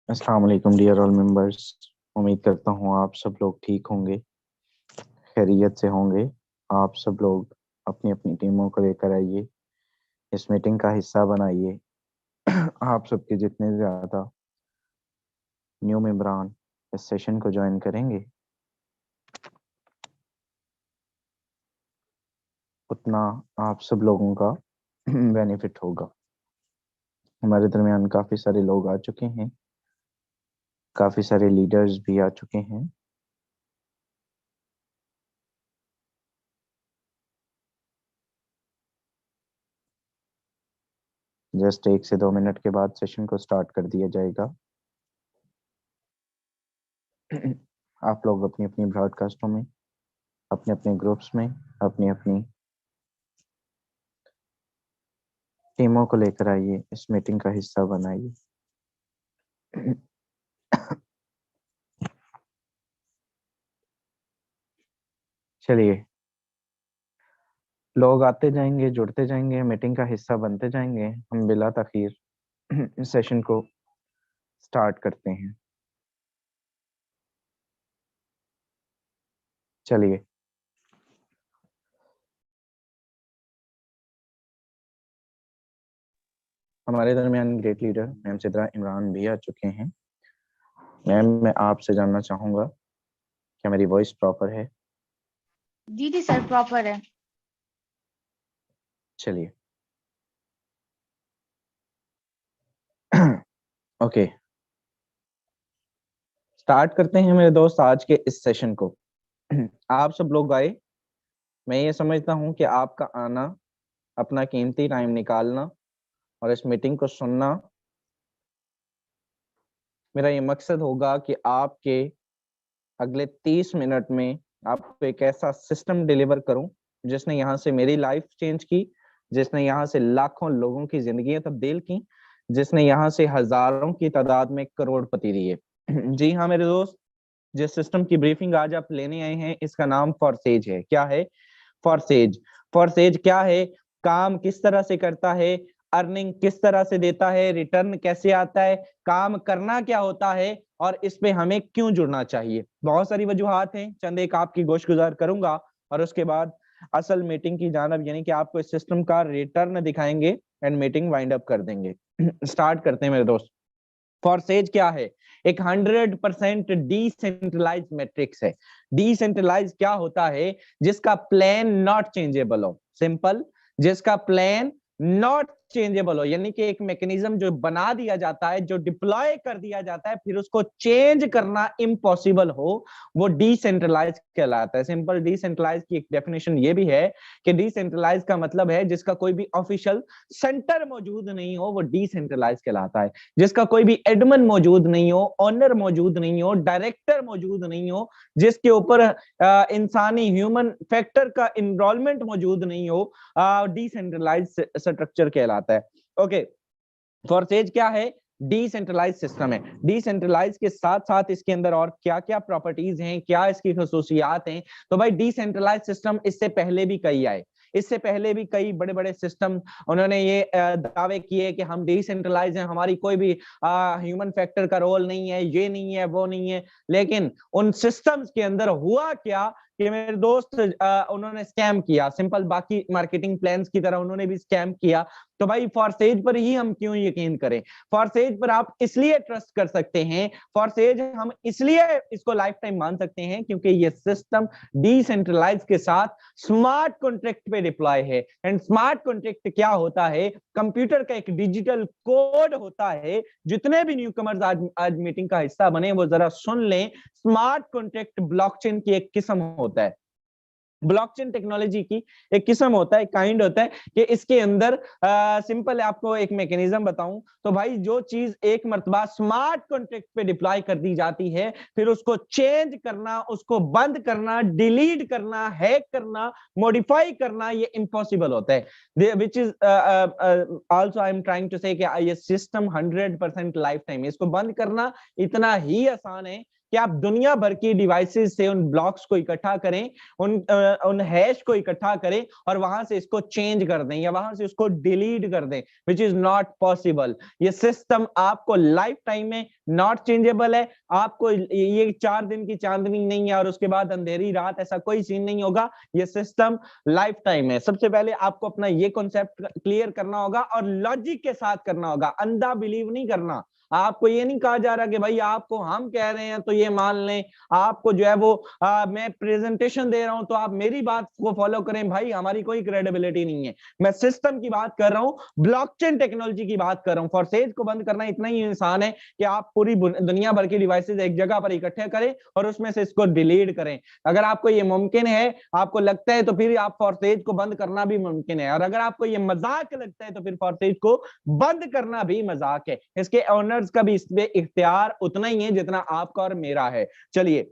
अस्सलाम वालेकुम dear all members. उम्मीद करता हूँ आप सब लोग ठीक होंगे, खैरियत से होंगे। आप सब लोग अपनी अपनी टीमों को लेकर आइए, इस मीटिंग का हिस्सा बनाइए। आप सबके जितने ज़्यादा न्यू मेंबरान इस सेशन को ज्वाइन करेंगे, उतना आप सब लोगों का बेनिफिट होगा। हमारे दरमियान काफ़ी सारे लोग आ चुके हैं, काफ़ी सारे लीडर्स भी आ चुके हैं। जस्ट 1 से 2 मिनट के बाद सेशन को स्टार्ट कर दिया जाएगा। आप लोग अपनी अपनी ब्रॉडकास्टों में, अपने अपने ग्रुप्स में, अपनी अपनी टीमों को लेकर आइए, इस मीटिंग का हिस्सा बनाइए। चलिए, लोग आते जाएंगे, जुड़ते जाएंगे, मीटिंग का हिस्सा बनते जाएंगे। हम बिला ताखीर सेशन को स्टार्ट करते हैं। चलिए, हमारे दरमियान great leader ma'am Sidra Imran भी आ चुके हैं। मैम, मैं आपसे जानना चाहूंगा, क्या मेरी वॉइस प्रॉपर है? जी जी सर, प्रॉपर है। चलिए, ओके, स्टार्ट करते हैं मेरे दोस्त आज के इस सेशन को। आप सब लोग आए। मैं ये समझता हूँ कि आपका आना, अपना कीमती टाइम निकालना और इस मीटिंग को सुनना, मेरा ये मकसद होगा कि आपके अगले 30 मिनट में आपको एक ऐसा सिस्टम डिलीवर करूं जिसने यहाँ से मेरी लाइफ चेंज की, जिसने यहाँ से लाखों लोगों की जिंदगी तब्दील की, जिसने यहाँ से हजारों की तादाद में करोड़पति दिए। जी हाँ मेरे दोस्त, जिस सिस्टम की ब्रीफिंग आज आप लेने आए हैं, इसका नाम फॉरसेज है। क्या है? फॉरसेज। फॉरसेज क्या है? काम किस तरह से करता है, अर्निंग किस तरह से देता है, रिटर्न कैसे आता है, काम करना क्या होता है और इस पे हमें क्यों जुड़ना चाहिए। बहुत सारी वजूहात हैं, चंद एक आपकी गोशगुजार करूंगा और उसके बाद असल मीटिंग की जानब, यानी कि आपको इस सिस्टम का रिटर्न दिखाएंगे एंड मीटिंग वाइंड अप कर देंगे। स्टार्ट करते हैं मेरे दोस्त। फॉरसेज क्या है? एक 100% डिसेंट्रलाइज मैट्रिक्स है। डिसेंट्रलाइज क्या होता है? जिसका प्लान नॉट चेंजेबल हो। सिंपल, जिसका प्लान नॉट चेंजेबल हो, यानी कि एक मैकेनिज्म जो बना दिया जाता है, जो डिप्लॉय कर दिया जाता है, फिर उसको चेंज करना इम्पॉसिबल हो, वो डिसेंट्रलाइज कहलाता है। सिंपल, डिसेंट्रलाइज की एक डेफिनेशन ये भी है कि डिसेंट्रलाइज का मतलब है जिसका कोई भी ऑफिशियल सेंटर मौजूद नहीं हो, वो डिसेंट्रलाइज कहलाता है। जिसका कोई भी एडमिन मौजूद नहीं हो, ऑनर मौजूद नहीं हो, डायरेक्टर मौजूद नहीं हो, जिसके ऊपर इंसानी ह्यूमन फैक्टर का इन्वॉल्वमेंट मौजूद नहीं हो, डिसेंट्रलाइज स्ट्रक्चर कहलाता है। ओके, फॉरसेज क्या है? डिसेंट्रलाइज सिस्टम है। डिसेंट्रलाइज के साथ साथ इसके अंदर और क्या क्या प्रॉपर्टीज हैं, क्या इसकी खसूसियात हैं? तो भाई, डिसेंट्रलाइज सिस्टम इससे पहले भी कई आए, इससे पहले भी कई बड़े बड़े सिस्टम उन्होंने ये दावे किए कि हम डिसेंट्रलाइज हैं, हमारी कोई भी ह्यूमन फैक्टर का रोल नहीं है, ये नहीं है, वो नहीं है। लेकिन उन सिस्टम्स के अंदर हुआ क्या कि मेरे दोस्त, उन्होंने स्कैम किया। सिंपल, बाकी मार्केटिंग प्लान्स की तरह उन्होंने भी स्कैम किया। तो भाई, फॉरसेज पर ही हम क्यों यकीन करें? फॉरसेज पर आप इसलिए ट्रस्ट कर सकते हैं, फॉरसेज हम इसलिए इसको लाइफ टाइम मान सकते हैं क्योंकि ये सिस्टम डिसेंट्रलाइज के साथ स्मार्ट कॉन्ट्रैक्ट पे डिप्लॉय है। एंड स्मार्ट कॉन्ट्रैक्ट क्या होता है? कंप्यूटर का एक डिजिटल कोड होता है। जितने भी न्यू कमर्स आज मीटिंग का हिस्सा बने, वो जरा सुन लें। स्मार्ट कॉन्ट्रैक्ट ब्लॉकचेन की एक किस्म होता है, ब्लॉकचेन टेक्नोलॉजी की एक किस्म होता है, काइंड होता है कि इसके अंदर सिंपल आपको एक मैकेनिज्म बताऊं तो भाई, जो चीज एक मर्तबा स्मार्ट कॉन्ट्रैक्ट पे डिप्लॉय कर दी जाती है, फिर उसको चेंज करना, उसको बंद करना, डिलीट करना, हैक करना, मॉडिफाई करना, ये इम्पॉसिबल होता है। Which is also I am trying to say कि ये सिस्टम 100% लाइफ टाइम, इसको बंद करना इतना ही आसान है कि आप दुनिया भर की डिवाइसेस से उन ब्लॉक्स को इकट्ठा करें, उन हैश को इकट्ठा करें और वहां से इसको चेंज कर दें या वहां से उसको डिलीट कर दें, विच इज नॉट पॉसिबल। ये सिस्टम आपको लाइफ टाइम में नॉट चेंजेबल है। आपको ये 4 दिन की चांदनी नहीं है और उसके बाद अंधेरी रात, ऐसा कोई सीन नहीं होगा। ये सिस्टम लाइफ टाइम है। सबसे पहले आपको अपना ये कॉन्सेप्ट क्लियर करना होगा और लॉजिक के साथ करना होगा, अंधा बिलीव नहीं करना। आपको ये नहीं कहा जा रहा कि भाई आपको हम कह रहे हैं तो ये मान लें, आपको जो है वो मैं प्रेजेंटेशन दे रहा हूं तो आप मेरी बात को फॉलो करें। भाई हमारी कोई क्रेडिबिलिटी नहीं है। मैं सिस्टम की बात कर रहा हूं, ब्लॉकचेन टेक्नोलॉजी की बात कर रहा हूं। फॉरसेज को बंद करना इतना ही आसान है कि आप पूरी दुनिया भर की डिवाइसेज एक जगह पर इकट्ठे करें और उसमें से इसको डिलीट करें। अगर आपको ये मुमकिन है, आपको लगता है, तो फिर आप फॉरसेज को बंद करना भी मुमकिन है। और अगर आपको ये मजाक लगता है तो फिर फॉरसेज को बंद करना भी मजाक है। इसके ओनर्स का भी इसमें इख्तियार उतना ही है जितना आपका और मेरा है। चलिए,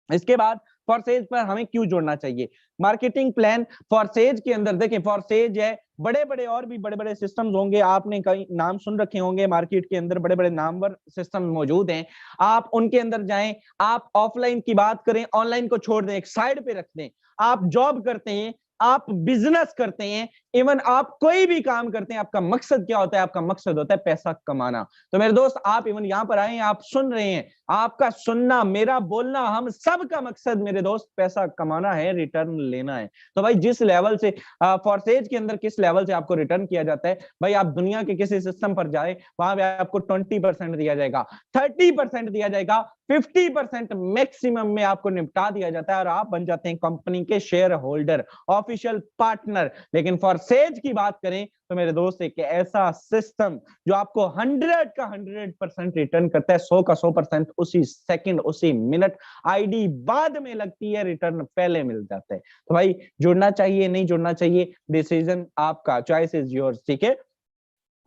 इसके बाद फॉरसेज पर हमें क्यों जोड़ना चाहिए? मार्केटिंग प्लान फॉरसेज के अंदर देखें, फॉरसेज है, बड़े बड़े और भी बड़े बड़े सिस्टम्स होंगे, आपने कई नाम सुन रखे होंगे, मार्केट के अंदर बड़े बड़े नामवर सिस्टम मौजूद हैं। आप उनके अंदर जाएं, आप ऑफलाइन की बात करें, ऑनलाइन को छोड़ दें, एक साइड पे रख दें। आप जॉब करते हैं, आप बिजनेस करते हैं, इवन आप कोई भी काम करते हैं, आपका मकसद क्या होता है? आपका मकसद होता है पैसा कमाना। तो मेरे दोस्त, आप इवन यहां पर आए हैं, आप सुन रहे हैं, आपका सुनना, मेरा बोलना, हम सब का मकसद मेरे दोस्त पैसा कमाना है, रिटर्न लेना है। तो भाई जिस लेवल से फॉरसेज के अंदर किस लेवल से आपको रिटर्न किया जाता है, भाई आप दुनिया के किसी सिस्टम पर जाए, वहां पे आपको 20% दिया जाएगा, 30% दिया जाएगा, 50% मैक्सिमम में आपको निपटा दिया जाता है और आप बन जाते हैं कंपनी के शेयर होल्डर, ऑफिशियल पार्टनर। लेकिन फॉरसेज की बात करें तो मेरे दोस्त, एक ऐसा सिस्टम जो आपको 100 का 100% रिटर्न करता है, 100 का 100% उसी सेकंड, उसी मिनट। आईडी बाद में लगती है, रिटर्न पहले मिल जाता है। तो भाई जुड़ना चाहिए, नहीं जुड़ना चाहिए, डिसीजन आपका, चॉइस इज योर्स। ठीक है,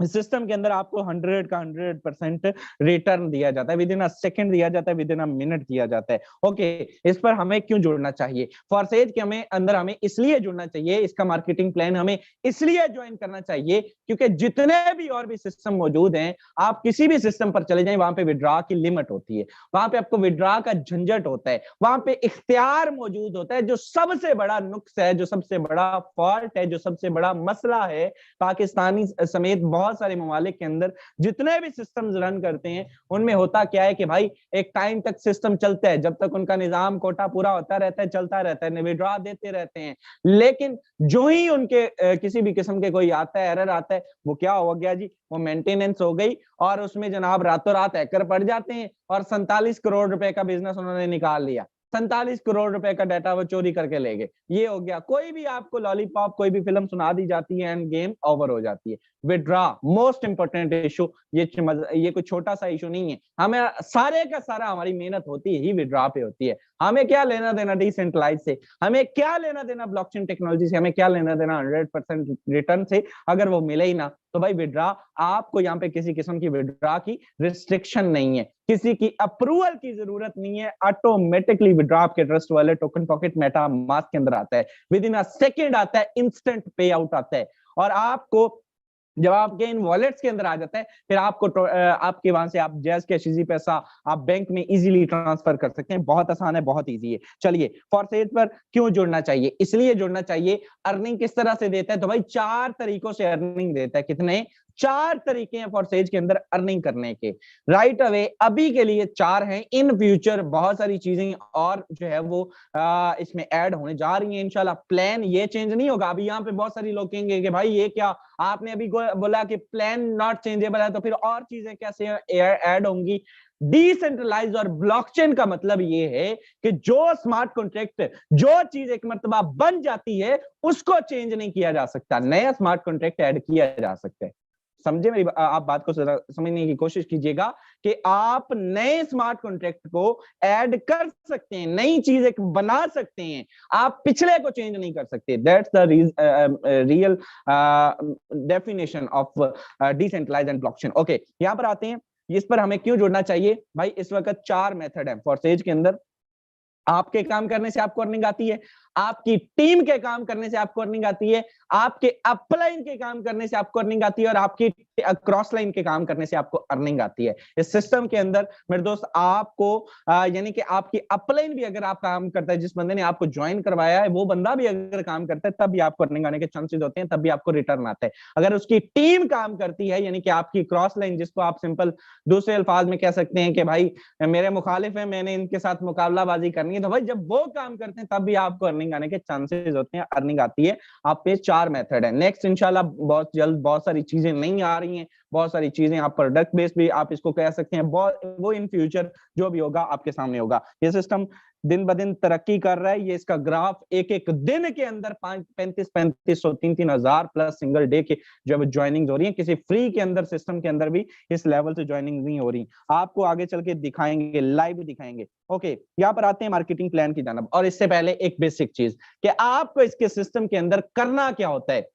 सिस्टम के अंदर आपको 100 का 100% रिटर्न दिया जाता है, विद इन अ सेकंड दिया जाता है, विद इन अ मिनट दिया जाता है। ओके, इस पर हमें क्यों जुड़ना चाहिए? फॉरसेज के अंदर हमें इसलिए जुड़ना चाहिए, इसका मार्केटिंग प्लान हमें इसलिए ज्वाइन करना चाहिए क्योंकि जितने भी और भी सिस्टम मौजूद हैं, आप किसी भी सिस्टम पर चले जाएं, वहां पे विड्रॉ की लिमिट होती है, वहां पे आपको विड्रॉ का झंझट होता है, वहां पे इख्तियार मौजूद होता है। जो सबसे बड़ा नुक्स है, जो सबसे बड़ा फॉल्ट है, जो सबसे बड़ा मसला है, पाकिस्तानी समेत बहुत सारे ममालिक के अंदर जितने भी सिस्टम्स रन करते हैं, उनमें होता क्या है कि भाई एक टाइम तक सिस्टम चलता है, जब तक उनका निजाम कोटा पूरा होता रहता है, चलता रहता है, विड्रॉ देते रहते हैं। लेकिन जो ही उनके किसी भी किस्म के कोई आता है, एरर आता है, वो क्या हो गया जी, वो मेंटेनेंस हो गई और उसमें जनाब रातों रात हैकर पड़ जाते हैं और 47 करोड़ रुपए का बिजनेस उन्होंने निकाल लिया। 47 करोड़ रुपए का डाटा वो चोरी करके ले गए। ये हो गया। कोई भी आपको लॉलीपॉप, कोई भी फिल्म सुना दी जाती है एंड गेम ओवर हो जाती है। विड्रॉ मोस्ट इंपोर्टेंट इशू, ये कोई छोटा सा इशू नहीं है। हमें सारे का सारा हमारी मेहनत होती ही विड्रॉ पे होती है। हमें क्या लेना देना डिसेंट्रलाइज से, हमें क्या लेना देना ब्लॉकचेन टेक्नोलॉजी से, हमें क्या लेना देना 100% रिटर्न से। अगर वो मिले ही ना तो भाई विड्रॉ, आपको यहाँ पे किसी किस्म की विड्रॉ की रिस्ट्रिक्शन नहीं है, किसी की अप्रूवल की जरूरत नहीं है। ऑटोमेटिकली विड्रॉ आपके ट्रस्ट वाले टोकन पॉकेट मेटा मास्क के अंदर आता है, विद इन अ सेकेंड आता है, इंस्टेंट पे आउट आता है। और आपको जब आपके इन वॉलेट्स के अंदर आ जाता है, फिर आपको आपके वहां से आप जैज कैश इजी पैसा आप बैंक में इजीली ट्रांसफर कर सकते हैं। बहुत आसान है, बहुत इजी है। चलिए, फॉरसेज पर क्यों जुड़ना चाहिए? इसलिए जुड़ना चाहिए, अर्निंग किस तरह से देता है? तो भाई 4 तरीकों से अर्निंग देता है। कितने? 4 तरीके हैं फॉरसेज के अंदर अर्निंग करने के। राइट अवे अभी के लिए 4 हैं, इन फ्यूचर बहुत सारी चीजें और जो है वो इसमें ऐड होने जा रही हैं इंशाल्लाह। प्लान ये चेंज नहीं होगा। अभी यहाँ पे बहुत सारी लोग कहेंगे कि भाई ये क्या, आपने अभी बोला कि प्लान नॉट चेंजेबल है, तो फिर और चीजें कैसे ऐड होंगी? डिसेंट्रलाइज और ब्लॉकचेन का मतलब ये है कि जो स्मार्ट कॉन्ट्रैक्ट, जो चीज एक मर्तबा बन जाती है, उसको चेंज नहीं किया जा सकता, नया स्मार्ट कॉन्ट्रैक्ट ऐड किया जा सकता है। समझे मेरी आप बात को समझने की कोशिश कीजिएगा कि आप नए स्मार्ट कॉन्ट्रैक्ट को ऐड कर सकते हैं, नई चीज एक बना सकते हैं, आप पिछले को चेंज नहीं कर सकते। That's the real definition of decentralized and blockchain. Okay, यहां पर आते हैं, इस पर हमें क्यों जुड़ना चाहिए? भाई इस वक्त 4 मेथड है फॉरसेज के अंदर। आपके काम करने से आपको अर्निंग आती है, आपकी टीम के काम करने से आपको अर्निंग आती है, आपके अपलाइन के काम करने से आपको अर्निंग आती है, और आपकी क्रॉस लाइन के काम करने से आपको अर्निंग आती है। इस सिस्टम के अंदर मेरे दोस्त आपको यानी कि आपकी अपलाइन भी अगर आप काम करता है, जिस बंदे ने आपको ज्वाइन करवाया है वो बंदा भी अगर काम करता है, तब भी आपको अर्निंग आने के चांसेस होते हैं, तब भी आपको रिटर्न आता है। अगर उसकी टीम काम करती है, यानी कि आपकी क्रॉस लाइन, जिसको आप सिंपल दूसरे अल्फाज में कह सकते हैं कि भाई मेरे मुखालिफ है, मैंने इनके साथ मुकाबलाबाजी करनी है, तो भाई जब वो काम करते हैं तब भी आपको अर्निंग आने के चांसेस होते हैं, अर्निंग आती है। आप पे 4 मेथड है। नेक्स्ट इंशाल्लाह बहुत जल्द बहुत सारी चीजें नई आ रही हैं, बहुत सारी चीजें, आप प्रोडक्ट बेस्ड भी आप इसको कह सकते हैं, वो इन फ्यूचर जो भी होगा आपके सामने होगा। ये सिस्टम दिन ब दिन तरक्की कर रहा है। ये इसका ग्राफ एक एक दिन के अंदर 3500 3,000 प्लस सिंगल डे के जब ज्वाइनिंग हो रही है, किसी फ्री के अंदर सिस्टम के अंदर भी इस लेवल से ज्वाइनिंग नहीं हो रही। आपको आगे चल के दिखाएंगे, लाइव दिखाएंगे। ओके, यहाँ पर आते हैं मार्केटिंग प्लान की जानब। और इससे पहले एक बेसिक चीज कि आपको इसके सिस्टम के अंदर करना क्या होता है।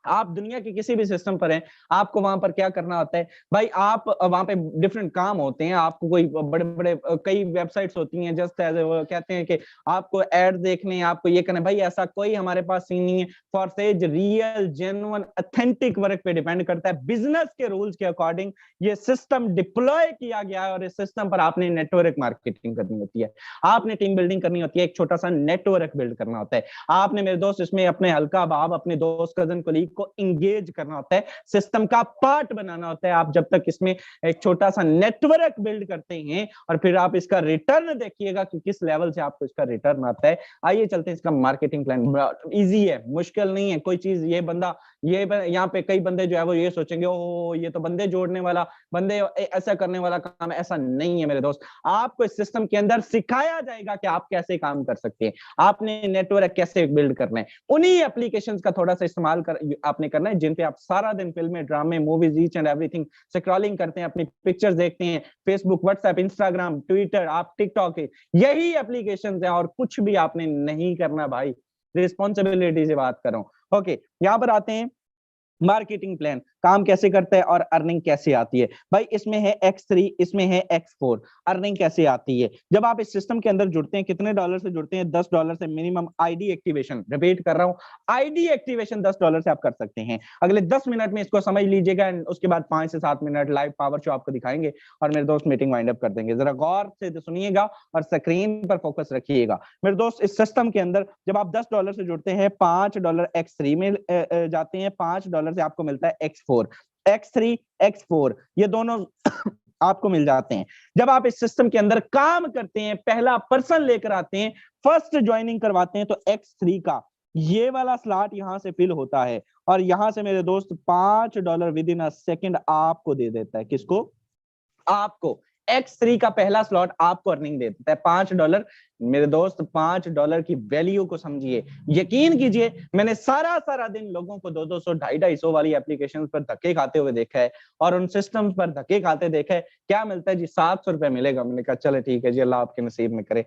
आप दुनिया के किसी भी सिस्टम पर हैं, आपको वहां पर क्या करना होता है भाई, आप वहां पे डिफरेंट काम होते हैं। आपको कोई बड़े बड़े कई वेबसाइट्स होती हैं, जस्ट एज कहते हैं कि आपको एड देखने हैं, आपको ये करना है। भाई ऐसा कोई हमारे पास सीन नहीं है। For says real genuine authentic work पे डिपेंड करता है। बिजनेस के रूल्स के अकॉर्डिंग ये सिस्टम डिप्लॉय किया गया है, और इस सिस्टम पर आपने नेटवर्क मार्केटिंग करनी होती है, आपने टीम बिल्डिंग करनी होती है, एक छोटा सा नेटवर्क बिल्ड करना होता है। आपने मेरे दोस्त इसमें अपने हल्का भाव, अपने दोस्त कजन कोलीग को इंगेज करना होता है, सिस्टम का पार्ट बनाना होता है। आप जब तक इसमें एक छोटा सा नेटवर्क बिल्ड करते हैं, और फिर आप इसका रिटर्न देखिएगा कि किस लेवल से आपको इसका रिटर्न आता है। आइए चलते हैं इसका मार्केटिंग प्लान। इजी है, मुश्किल नहीं है कोई चीज। ये बंदा ये यहाँ पे कई बंदे जो है वो ये सोचेंगे ओ ये तो बंदे जोड़ने वाला, बंदे ऐसा करने वाला काम है। ऐसा नहीं है मेरे दोस्त। आपको इस सिस्टम के अंदर सिखाया जाएगा कि आप कैसे काम कर सकते हैं, आपने नेटवर्क कैसे बिल्ड करना है। उन्हीं एप्लीकेशंस का थोड़ा सा इस्तेमाल कर आपने करना है, जिन पे आप सारा दिन फिल्में, ड्रामे, movies, each and everything scrolling करते हैं, अपनी पिक्चर्स देखते हैं, फेसबुक, व्हाट्सएप, इंस्टाग्राम, ट्विटर, आप टिकटॉक, यही एप्लीकेशंस हैं, और कुछ भी आपने नहीं करना भाई। रिस्पॉन्सिबिलिटी से बात कर रहा हूं। ओके, यहां पर आते हैं मार्केटिंग प्लान काम कैसे करता है और अर्निंग कैसे आती है। भाई इसमें है X3, इसमें है X4। अर्निंग कैसे आती है, जब आप इस सिस्टम के अंदर जुड़ते हैं, कितने डॉलर से जुड़ते हैं? $10 से मिनिमम आईडी एक्टिवेशन। रिपीट कर रहा हूं, आईडी एक्टिवेशन $10 से आप कर सकते हैं। अगले 10 मिनट में इसको समझ लीजिएगा, उसके बाद 5 से 7 मिनट लाइव पावर शो आपको दिखाएंगे, और मेरे दोस्त मीटिंग वाइंड अप कर देंगे। जरा गौर से सुनिएगा और स्क्रीन पर फोकस रखिएगा। मेरे दोस्त इस सिस्टम के अंदर जब आप $10 से जुड़ते हैं, $5 X3 में जाते हैं, $5 से आपको मिलता है X4। X3 X4 ये दोनों आपको मिल जाते हैं। जब आप इस सिस्टम के अंदर काम करते हैं, पहला पर्सन लेकर आते हैं, फर्स्ट ज्वाइनिंग करवाते हैं, तो X3 का ये वाला स्लॉट यहां से फिल होता है, और यहां से मेरे दोस्त $5 विद इन अ सेकेंड आपको दे देता है। किसको? आपको। X3 का पहला स्लॉट आपको अर्निंग दे देता है $5। मेरे दोस्त $5 की वैल्यू को समझिए, यकीन कीजिए, मैंने सारा दिन लोगों को 200 250 वाली एप्लीकेशंस पर धक्के खाते हुए देखा है, और उन सिस्टम्स पर धक्के खाते देखा है। क्या मिलता है जी? $700 मिलेगा। मैंने कहा चले ठीक है जी, अल्लाह आपके नसीब में करे।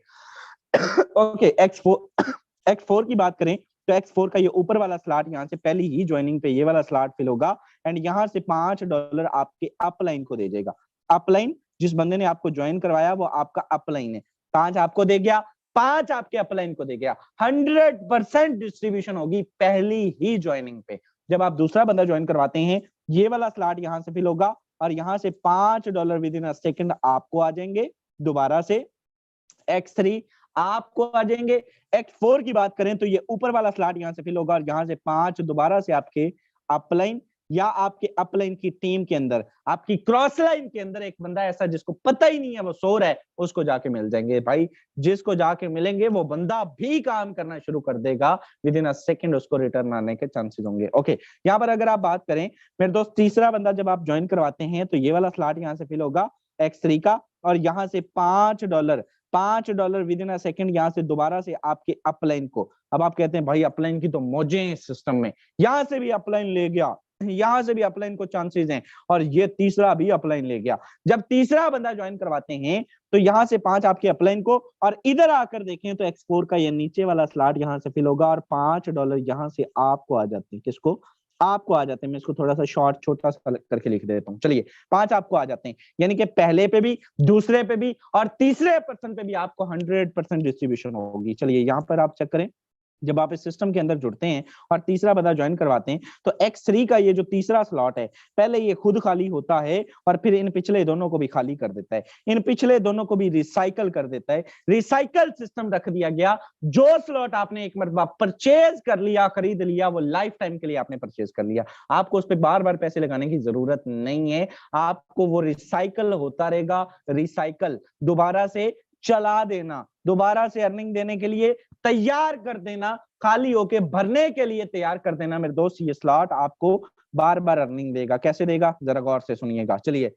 ओके, X4 की बात करें तो X4 का ये ऊपर वाला स्लॉट, यहाँ से पहली ही ज्वाइनिंग पे ये वाला स्लॉट फिल होगा, एंड यहाँ से $5 आपके अपलाइन को दे देगा। अपलाइन जिस बंदे ने आपको ज्वाइन करवाया वो आपका अपलाइन है, 5 आपको दे गया, 5 आपके अपलाइन को दे गया। 100% डिस्ट्रीब्यूशन होगी पहली ही ज्वाइनिंग पे। जब आप दूसरा बंदा ज्वाइन करवाते हैं, ये वाला स्लॉट यहाँ से फिल होगा, और यहाँ से $5 विद इन अ सेकेंड आपको आ जाएंगे। दोबारा से X3 आपको आ जाएंगे। X4 की बात करें तो ये ऊपर वाला स्लॉट यहाँ से फिल होगा, और यहाँ से 5 दोबारा से आपके अपलाइन या आपके अपलाइन की टीम के अंदर, आपकी क्रॉस लाइन के अंदर एक बंदा ऐसा जिसको पता ही नहीं है वो सो रहा है, उसको जाके मिल जाएंगे। भाई जिसको जाके मिलेंगे वो बंदा भी काम करना शुरू कर देगा, विद इन अ सेकेंड उसको रिटर्न आने के चांसेस होंगे। ओके, यहाँ पर अगर आप बात करें मेरे दोस्त, तीसरा बंदा जब आप ज्वाइन करवाते हैं तो ये वाला स्लॉट यहाँ से फिल होगा X3 का, और यहाँ से $5 विद इन अ सेकेंड यहाँ से दोबारा से आपके अपलाइन को। अब आप कहते हैं भाई अपलाइन की तो मौजें हैं सिस्टम में, यहां से भी अपलाइन ले गया, यहां से भी अपलाइन को चांसेस हैं, और ये तीसरा भी अपलाइन ले गया। जब तीसरा बंदा ज्वाइन करवाते हैं तो यहां से 5 आपके अपलाइन को, और इधर आकर देखें तो X4 का ये नीचे वाला स्लॉट यहां से फिल होगा, और $5 यहां से आपको आ जाते हैं। किसको? आपको आ जाते हैं। मैं इसको थोड़ा सा शॉर्ट छोटा सा करके लिख देता हूँ। चलिए, 5 आपको आ जाते हैं, यानी कि पहले पे भी, दूसरे पे भी, और तीसरे पर्सन पे भी आपको 100% डिस्ट्रीब्यूशन होगी। चलिए यहाँ पर आप चेक करें, जब आप इस सिस्टम के अंदर जुड़ते हैं और तीसरा बंदा ज्वाइन करवाते हैं तो X3 का ये जो तीसरा स्लॉट है पहले ये खुद खाली होता है और फिर इन पिछले दोनों को भी खाली कर देता है, इन पिछले दोनों को भी रिसाइकल कर देता है। रिसाइकल सिस्टम रख दिया गया। जो स्लॉट आपने एक मरतबा परचेज कर लिया, खरीद लिया, वो लाइफ टाइम के लिए आपने परचेज कर लिया। आपको उस पर बार बार पैसे लगाने की जरूरत नहीं है, आपको वो रिसाइकल होता रहेगा। रिसाइकल दोबारा से चला देना, दोबारा से अर्निंग देने के लिए तैयार कर देना, खाली होके भरने के लिए तैयार कर देना मेरे दोस्त। ये स्लॉट आपको बार बार अर्निंग देगा। कैसे देगा जरा गौर से सुनिएगा। चलिए,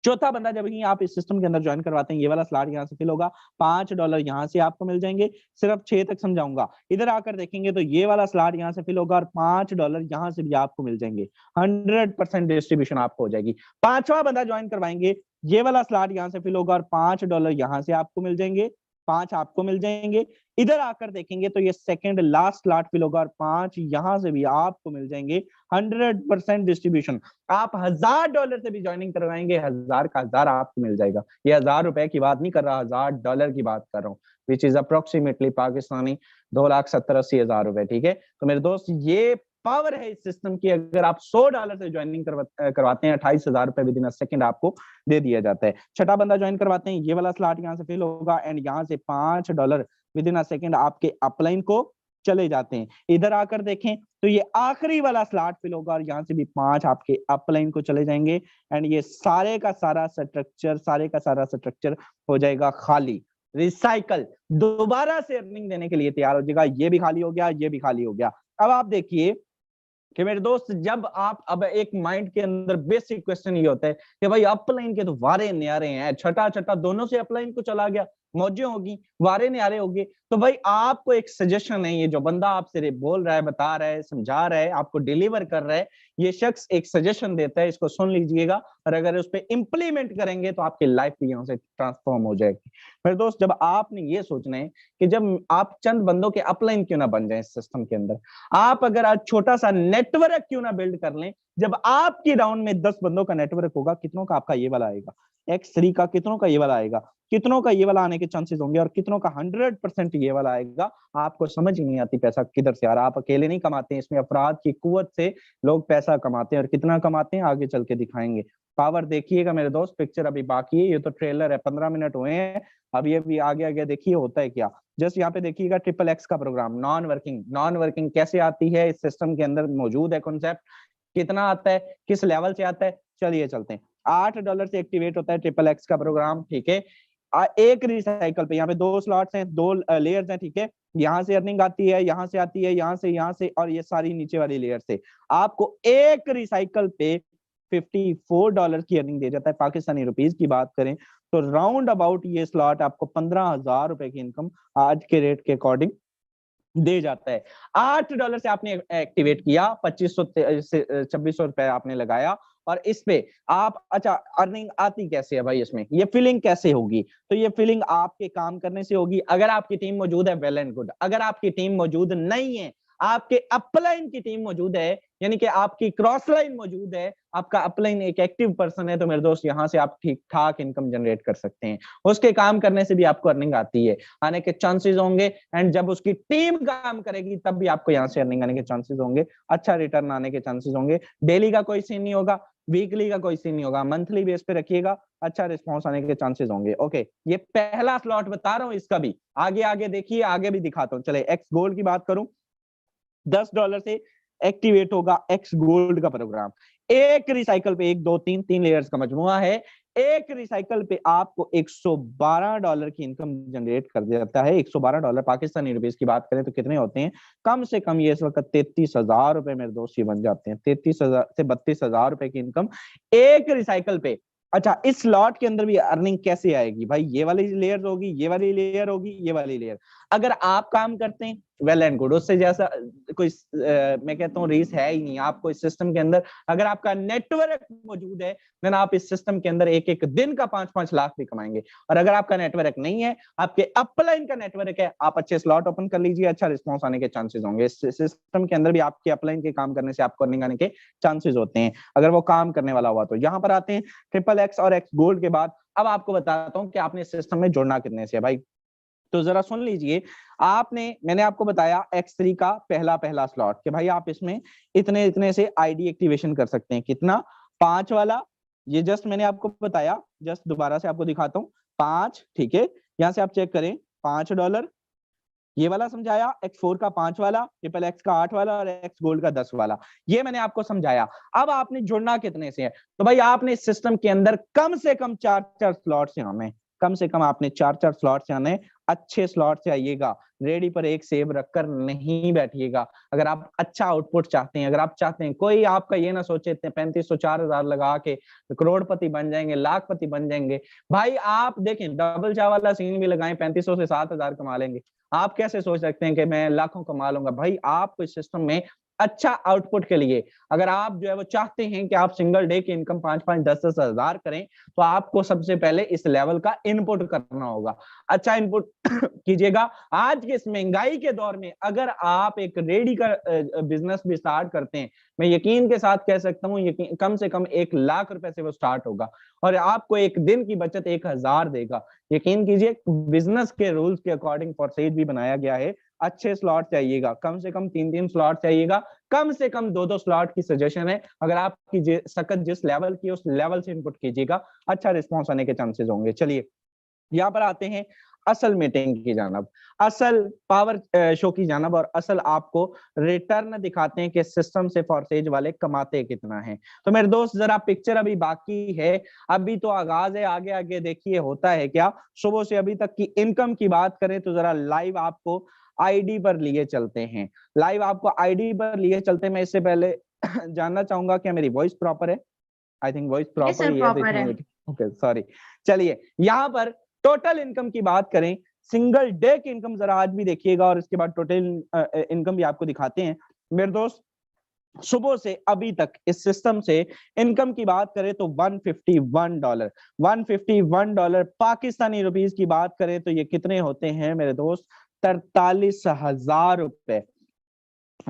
चौथा बंदा जब ही आप इस सिस्टम के अंदर ज्वाइन करवाते हैं, ये वाला स्लॉट यहाँ से फिल होगा, $5 यहाँ से आपको मिल जाएंगे। सिर्फ 6 तक समझाऊंगा, इधर आकर देखेंगे तो ये वाला स्लॉट यहाँ से फिल होगा और $5 यहाँ से भी आपको मिल जाएंगे। 100% डिस्ट्रीब्यूशन आपको हो जाएगी। पांचवा बंदा ज्वाइन करवाएंगे, ये वाला स्लॉट यहाँ से फिल होगा और $5 यहाँ से आपको मिल जाएंगे, 5 आपको मिल जाएंगे। इधर आकर देखेंगे तो ये सेकंड लास्ट स्लॉट फिल होगा और 5 यहाँ से भी आपको मिल जाएंगे। 100% डिस्ट्रीब्यूशन। आप $1000 से भी ज्वाइनिंग करवाएंगे, 1000 का 1000 आपको मिल जाएगा। ये ₹1000 की बात नहीं कर रहा, $1000 की बात कर रहा हूँ, विच इज अप्रोक्सीमेटली पाकिस्तानी 2,70,80,000 रुपए। ठीक है, तो मेरे दोस्त ये पावर है इस सिस्टम की। अगर आप $100 से ज्वाइनिंग करवाते हैं, 28,000 रुपए विद इन अ सेकंड आपको दे दिया जाता है। छठा बंदा ज्वाइन करवाते हैं, ये वाला स्लॉट यहाँ से फिल होगा एंड यहाँ से $5 विद इन अ सेकंड आपके अपलाइन को चले जाते हैं। इधर आकर देखें तो ये आखिरी वाला स्लॉट फिल होगा और यहाँ से भी 5 आपके अपलाइन को चले जाएंगे एंड ये सारे का सारा स्ट्रक्चर हो जाएगा खाली। रिसाइकल दोबारा से अर्निंग देने के लिए तैयार हो जाएगा। ये भी खाली हो गया, ये भी खाली हो गया। अब आप देखिए कि मेरे दोस्त, जब आप अब एक माइंड के अंदर बेसिक क्वेश्चन ये होता है कि भाई अपलाइन के तो वारे न्यारे हैं, छठा छठा दोनों से अपलाइन को चला गया, मौजें होगी, वारे न्यारे होंगे। तो भाई आपको एक सजेशन है, ये जो बंदा आपसे बोल रहा है, बता रहा है, समझा रहा है, आपको डिलीवर कर रहा है, ये शख्स एक सजेशन देता है, इसको सुन लीजिएगा और अगर उस पर इंप्लीमेंट करेंगे तो आपकी लाइफ भी यहाँ से ट्रांसफॉर्म हो जाएगी। मेरे दोस्त, जब आपने ये सोचना है कि जब आप चंद बंदों के अपलाइन क्यों ना बन जाए इस सिस्टम के अंदर, आप अगर आज छोटा सा नेटवर्क क्यों ना बिल्ड कर लें, जब आपकी राउंड में 10 बंदों का नेटवर्क होगा, कितनों का आपका ये वाला आएगा, X3 का, कितनों का ये वाला आएगा, कितनों का ये वाला आने के चांसेस होंगे और कितनों का 100% ये वाला आएगा। आपको समझ ही नहीं आती पैसा किधर से आ रहा। आप अकेले नहीं कमाते हैं, इसमें अफराद की कुव्वत से लोग पैसा कमाते हैं और कितना कमाते हैं आगे चल के दिखाएंगे। पावर देखिएगा मेरे दोस्त, पिक्चर अभी बाकी है, ये तो ट्रेलर है, 15 मिनट हुए हैं, अब ये भी आगे आगे देखिए होता है क्या। जस्ट यहाँ पे देखिएगा XXX का प्रोग्राम, नॉन वर्किंग कैसे आती है इस सिस्टम के अंदर, मौजूद है कॉन्सेप्ट, कितना आता है, किस लेवल से आता है, चलिए चलते हैं। $8 से एक्टिवेट होता है XXX का प्रोग्राम। ठीक है, एक रिसाइकल पे यहाँ पे 2 स्लॉट्स हैं, 2 लेयर्स हैं। ठीक है, यहाँ से अर्निंग आती है, यहाँ से आती है, यहाँ से और ये सारी नीचे वाली लेयर से आपको एक रिसाइकल पे $54 की अर्निंग दे जाता है। पाकिस्तानी रुपीस की बात करें तो राउंड अबाउट ये स्लॉट आपको 15,000 रुपए की इनकम आज के रेट के अकॉर्डिंग दे जाता है। $8 से आपने एक्टिवेट किया, 2600 रुपए आपने लगाया और इस पे आप, अच्छा अर्निंग आती कैसे है भाई, इसमें ये फीलिंग कैसे होगी, तो ये फीलिंग आपके काम करने से होगी। अगर आपकी टीम मौजूद है, वेल एंड गुड। अगर आपकी टीम मौजूद नहीं है, आपके अपलाइन की टीम मौजूद है, यानी कि आपकी क्रॉस लाइन मौजूद है, आपका अपलाइन एक एक्टिव पर्सन है, तो मेरे दोस्त यहाँ से आप ठीक ठाक इनकम जनरेट कर सकते हैं। उसके काम करने से भी आपको अर्निंग आती है, आने के चांसेस होंगे एंड जब उसकी टीम काम करेगी तब भी आपको यहाँ से अर्निंग आने के चांसेस होंगे, अच्छा रिटर्न आने के चांसेस होंगे। डेली का कोई सीन नहीं होगा, वीकली का कोई सीन नहीं होगा, मंथली बेस पे रखिएगा, अच्छा रिस्पॉन्स आने के चांसेस होंगे। ओके, ये पहला स्लॉट बता रहा हूँ, इसका भी आगे आगे देखिए, आगे भी दिखाता हूँ। चले एक्स गोल्ड की बात करूं, $10 से एक्टिवेट होगा एक्स गोल्ड का प्रोग्राम। एक रिसाइकल पे 1 2 3 लेयर्स का मजमुआ है, एक रिसाइकल पे आपको $112 की इनकम जनरेट कर देता है। $112 पाकिस्तानी रुपीस की बात करें तो कितने होते हैं, कम से कम ये इस वक्त 33,000 रुपए मेरे दोस्त ये बन जाते हैं। 33,000 से 32,000 रुपए की इनकम एक रिसाइकल पे। अच्छा, इस स्लॉट के अंदर भी अर्निंग कैसे आएगी भाई, ये वाली लेयर होगी, ये वाली लेयर होगी, ये वाली लेयर। अगर आप काम करते हैं वेल एंड गुड, उससे जैसा कोई मैं कहता हूँ रीस है ही नहीं आपको इस सिस्टम के अंदर। अगर आपका नेटवर्क मौजूद है देन आप इस सिस्टम के अंदर एक एक दिन का 5-5 लाख भी कमाएंगे। और अगर आपका नेटवर्क नहीं है, आपके अपलाइन का नेटवर्क है, आप अच्छे स्लॉट ओपन कर लीजिए, अच्छा रिस्पॉन्स आने के चांसेस होंगे। इस सिस्टम के अंदर भी आपके अपलाइन के काम करने से आपको अर्निंग आने के चांसेस होते हैं, अगर वो काम करने वाला हुआ तो। यहाँ पर आते हैं XXX और एक्स गोल्ड के बाद। अब आपको बताता हूँ कि आपने इस सिस्टम में जुड़ना कितने से है भाई। तो जरा सुन लीजिए, मैंने आपको बताया X3 का पहला स्लॉट कि भाई आप इसमें इतने इतने से आईडी एक्टिवेशन कर सकते हैं। कितना? 5 वाला। ये जस्ट मैंने आपको बताया, जस्ट दोबारा से आपको दिखाता हूँ। 5, ठीक है, यहाँ से आप चेक करें, $5 ये वाला समझाया, X4 का 5 वाला, ट्रिपल X का 8 वाला और X गोल्ड का 10 वाला, ये मैंने आपको समझाया। अब आपने जुड़ना कितने से है? तो भाई आपने इस सिस्टम के अंदर कम से कम 4 स्लॉट से आना है, कम से कम आपने 4 स्लॉट से आना है। अच्छे स्लॉट से आइएगा, रेडी पर एक सेव रखकर नहीं बैठिएगा। अगर आप अच्छा आउटपुट चाहते हैं, अगर आप चाहते हैं, कोई आपका ये ना सोचे इतने 3500 4000 लगा के करोड़पति बन जाएंगे, लाखपति बन जाएंगे। भाई आप देखें, डबल चाव वाला सीन भी लगाएं, 3500 से 7000 कमा लेंगे। आप कैसे सोच सकते हैं कि मैं लाखों कमा लूंगा? भाई आपको इस सिस्टम में अच्छा आउटपुट के लिए, अगर आप जो है वो चाहते हैं कि आप सिंगल डे की इनकम 5-5 10-10 हजार करें, तो आपको सबसे पहले इस लेवल का इनपुट करना होगा। अच्छा इनपुट कीजिएगा। आज के इस महंगाई के दौर में अगर आप एक रेडी का बिजनेस भी स्टार्ट करते हैं, मैं यकीन के साथ कह सकता हूँ, कम से कम 1 लाख रुपए से वो स्टार्ट होगा और आपको एक दिन की बचत 1000 देगा। यकीन कीजिए, बिजनेस के रूल्स के अकॉर्डिंग फॉरसेज भी बनाया गया है। अच्छे स्लॉट चाहिएगा, कम से कम 3-3 स्लॉट चाहिएगा, कम से कम 2-2 स्लॉट की सजेशन है। अगर आपकी सकत जिस लेवल की, उस लेवल से इनपुट कीजिएगा, अच्छा रिस्पॉन्स आने के चांसेस होंगे। चलिए यहाँ पर आते हैं असल मीटिंग की जानब, असल पावर शो की जानब, और असल आपको रिटर्न दिखाते हैं कि सिस्टम से फॉरसेज वाले कमाते कितना है। तो मेरे दोस्त जरा पिक्चर अभी बाकी है, अभी तो आगाज है, आगे आगे देखिए होता है क्या। सुबह से अभी तक की इनकम की बात करें तो जरा लाइव आपको आईडी पर लिए चलते हैं, लाइव आपको आईडी पर लिए चलते हैं। मैं इससे पहले जानना चाहूंगा क्या मेरी वॉइस प्रॉपर है? आई थिंक वॉइस प्रॉपर ही है। Okay sorry. चलिए यहाँ पर टोटल इनकम की बात करें, सिंगल डे की इनकम जरा आज भी देखिएगा और इसके बाद टोटल इनकम भी आपको दिखाते हैं। मेरे दोस्त सुबह से अभी तक इस सिस्टम से इनकम की बात करें तो $151, $151 पाकिस्तानी रुपीस की बात करें तो ये कितने होते हैं मेरे दोस्त? 43,000 रुपए।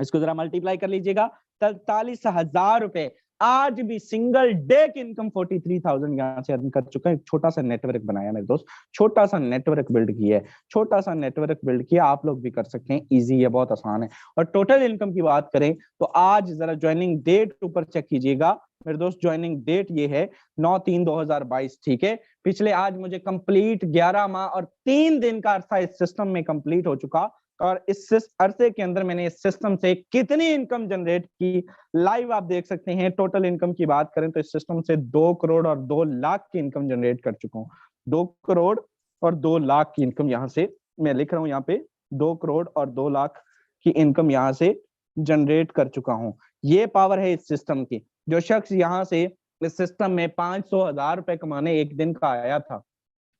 इसको जरा मल्टीप्लाई कर लीजिएगा, 43,000 रुपए। आज भी सिंगल डे की इनकम 43,000 यहाँ से अर्न कर चुका है। छोटा सा नेटवर्क बनाया मेरे दोस्त, छोटा सा नेटवर्क बिल्ड किया है, छोटा सा नेटवर्क बिल्ड किया। आप लोग भी कर सकते हैं, इजी है, बहुत आसान है। और टोटल इनकम की बात करें तो आज जरा ज्वाइनिंग डेट ऊपर चेक कीजिएगा मेरे दोस्त, ज्वाइनिंग डेट ये है 9/3/2022, ठीक है। पिछले आज मुझे कंप्लीट 11 माह और 3 दिन का अरसा इस सिस्टम में कंप्लीट हो चुका, और इस अरसे के अंदर मैंने इस सिस्टम से कितनी इनकम जनरेट की लाइव आप देख सकते हैं। टोटल इनकम की बात करें तो इस सिस्टम से 2 करोड़ और 2 लाख की इनकम जनरेट कर चुका हूं। 2 करोड़ और 2 लाख की इनकम यहाँ से मैं लिख रहा हूं, यहाँ पे 2 करोड़ और 2 लाख की इनकम यहाँ से जनरेट कर चुका हूं। ये पावर है इस सिस्टम की। जो शख्स यहाँ से इस सिस्टम में 500,000 रुपए कमाने एक दिन का आया था,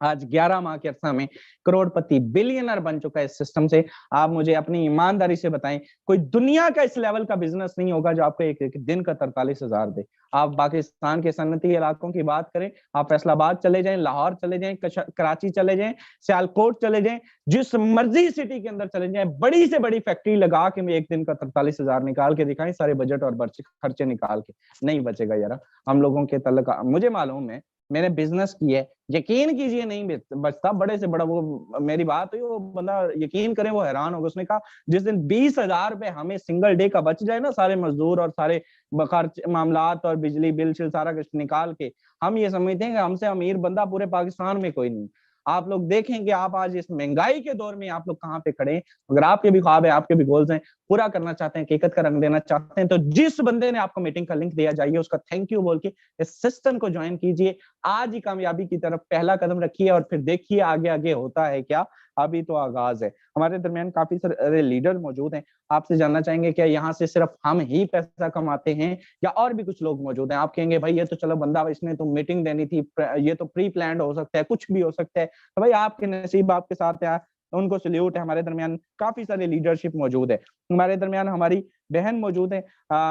आज 11 माह के अरसा में करोड़पति बिलियनर बन चुका है इस सिस्टम से। आप मुझे अपनी ईमानदारी से बताएं, कोई दुनिया का इस लेवल का बिजनेस नहीं होगा जो आपको एक दिन का 43,000 दे। आप पाकिस्तान के सन्नती इलाकों की बात करें, आप फैसलाबाद चले जाएं, लाहौर चले जाएं, कराची चले जाएं, सियालकोट चले जाएं, जिस मर्जी सिटी के अंदर चले जाएं, बड़ी से बड़ी फैक्ट्री लगा के मैं एक दिन का 43,000 निकाल के दिखाएं, सारे बजट और खर्चे निकाल के, नहीं बचेगा यार। हम लोगों के तल्लक मुझे मालूम है, मैंने बिजनेस किया है, यकीन कीजिए नहीं बचता। बड़े से बड़ा, वो मेरी बात हुई, वो बंदा यकीन करें वो हैरान होगा। उसने कहा जिस दिन 20,000 रुपए हमें सिंगल डे का बच जाए ना, सारे मजदूर और सारे खर्च मामलात और बिजली बिल शिल सारा कुछ निकाल के, हम ये समझते हैं कि हमसे अमीर बंदा पूरे पाकिस्तान में कोई नहीं। आप लोग देखें कि आप आज इस महंगाई के दौर में आप लोग कहाँ पे खड़े हैं। अगर आपके भी ख्वाब है, आपके भी गोल्स हैं, पूरा करना चाहते हैं, हकीकत का रंग देना चाहते हैं, तो जिस बंदे ने आपको मीटिंग का लिंक दिया, जाइए उसका थैंक यू बोल के इस सिस्टम को ज्वाइन कीजिए। आज ही कामयाबी की तरफ पहला कदम रखिए और फिर देखिए आगे आगे होता है क्या। अभी तो आगाज है। हमारे दरमियान काफी सारे लीडर मौजूद हैं। आपसे जानना चाहेंगे क्या यहाँ से सिर्फ हम ही पैसा कमाते हैं या और भी कुछ लोग मौजूद हैं? आप कहेंगे भाई ये तो चलो बंदा, इसने तो मीटिंग देनी थी, ये तो प्री प्लान्ड हो सकता है, कुछ भी हो सकता है। तो भाई आपके नसीब आपके साथ है, उनको सल्यूट है। हमारे दरमियान काफी सारे लीडरशिप मौजूद है। हमारे दरमियान हमारी बहन मौजूद है,